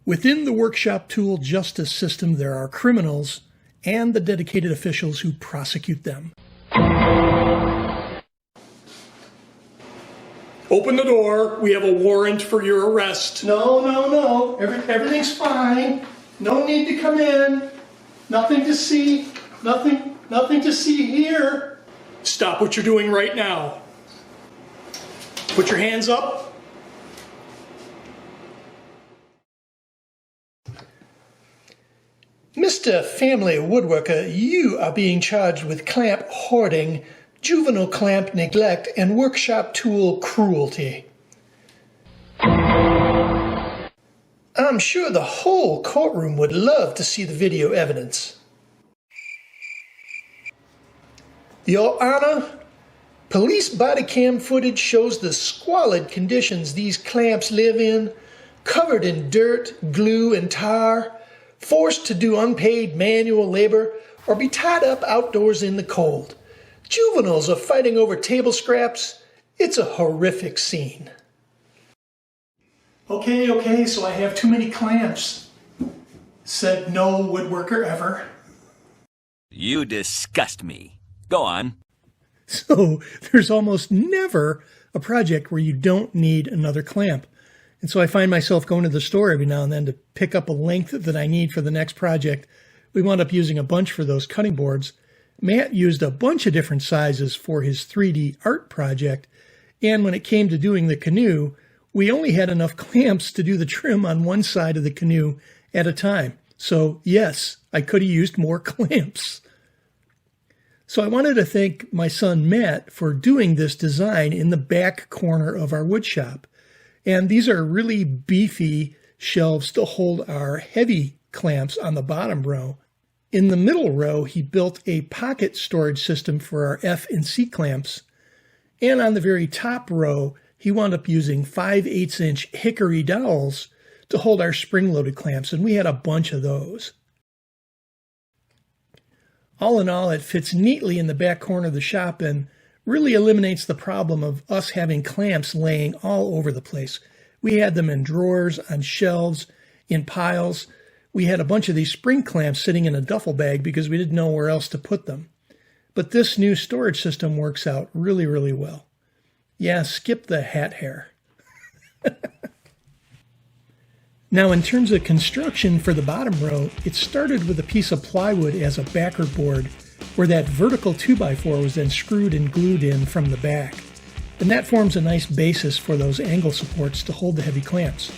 Within the workshop tool justice system, there are criminals and the dedicated officials who prosecute them. Open the door. We have a warrant for your arrest. No. Everything's fine. No need to come in. Nothing to see. Nothing to see here. Stop what you're doing right now. Put your hands up. Mr. Family Woodworker, you are being charged with clamp hoarding, juvenile clamp neglect, and workshop tool cruelty. I'm sure the whole courtroom would love to see the video evidence. Your Honor, police body cam footage shows the squalid conditions these clamps live in, covered in dirt, glue, and tar, forced to do unpaid manual labor, or be tied up outdoors in the cold. Juveniles are fighting over table scraps. It's a horrific scene. Okay, so I have too many clamps. Said no woodworker ever. You disgust me. Go on. So there's almost never a project where you don't need another clamp. And so I find myself going to the store every now and then to pick up a length that I need for the next project. We wound up using a bunch for those cutting boards. Matt used a bunch of different sizes for his 3D art project. And when it came to doing the canoe, we only had enough clamps to do the trim on one side of the canoe at a time. So yes, I could have used more clamps. So I wanted to thank my son Matt for doing this design in the back corner of our wood shop. And these are really beefy shelves to hold our heavy clamps on the bottom row. In the middle row, he built a pocket storage system for our F and C clamps. And on the very top row, he wound up using 5/8" hickory dowels to hold our spring-loaded clamps, and we had a bunch of those. All in all, it fits neatly in the back corner of the shop and really eliminates the problem of us having clamps laying all over the place. We had them in drawers, on shelves, in piles. We had a bunch of these spring clamps sitting in a duffel bag because we didn't know where else to put them. But this new storage system works out really, really well. Yeah, skip the hat hair. Now, in terms of construction for the bottom row, it started with a piece of plywood as a backer board, where that vertical 2x4 was then screwed and glued in from the back. And that forms a nice basis for those angle supports to hold the heavy clamps.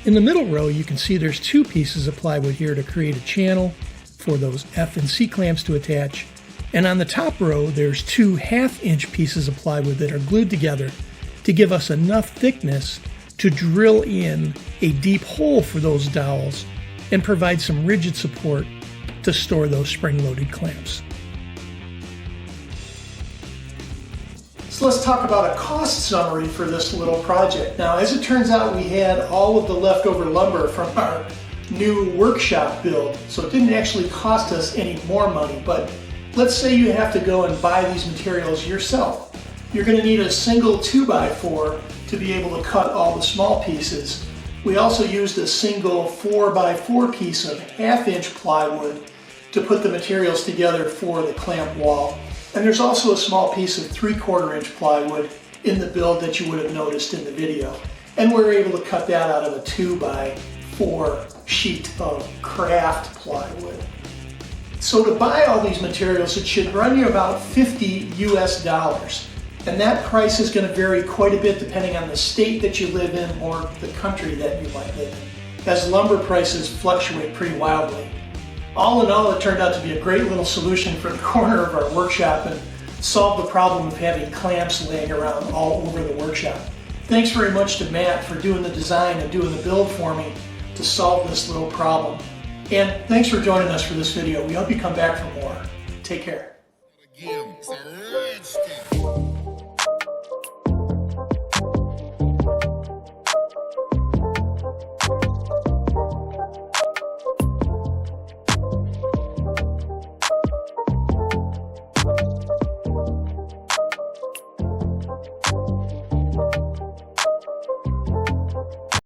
In the middle row, you can see there's two pieces of plywood here to create a channel for those F and C clamps to attach. And on the top row, there's two 1/2" pieces of plywood that are glued together to give us enough thickness to drill in a deep hole for those dowels and provide some rigid support to store those spring-loaded clamps. So let's talk about a cost summary for this little project. Now, as it turns out, we had all of the leftover lumber from our new workshop build, so it didn't actually cost us any more money. But let's say you have to go and buy these materials yourself. You're going to need a single 2x4 to be able to cut all the small pieces. We also used a single 4x4 piece of 1/2" plywood to put the materials together for the clamp wall. And there's also a small piece of 3/4" plywood in the build that you would have noticed in the video. And we're able to cut that out of a 2x4 sheet of craft plywood. So to buy all these materials, it should run you about $50 US. And that price is going to vary quite a bit depending on the state that you live in or the country that you might live in, as lumber prices fluctuate pretty wildly. All in all, it turned out to be a great little solution for the corner of our workshop and solved the problem of having clamps laying around all over the workshop. Thanks very much to Matt for doing the design and doing the build for me to solve this little problem. And thanks for joining us for this video. We hope you come back for more. Take care.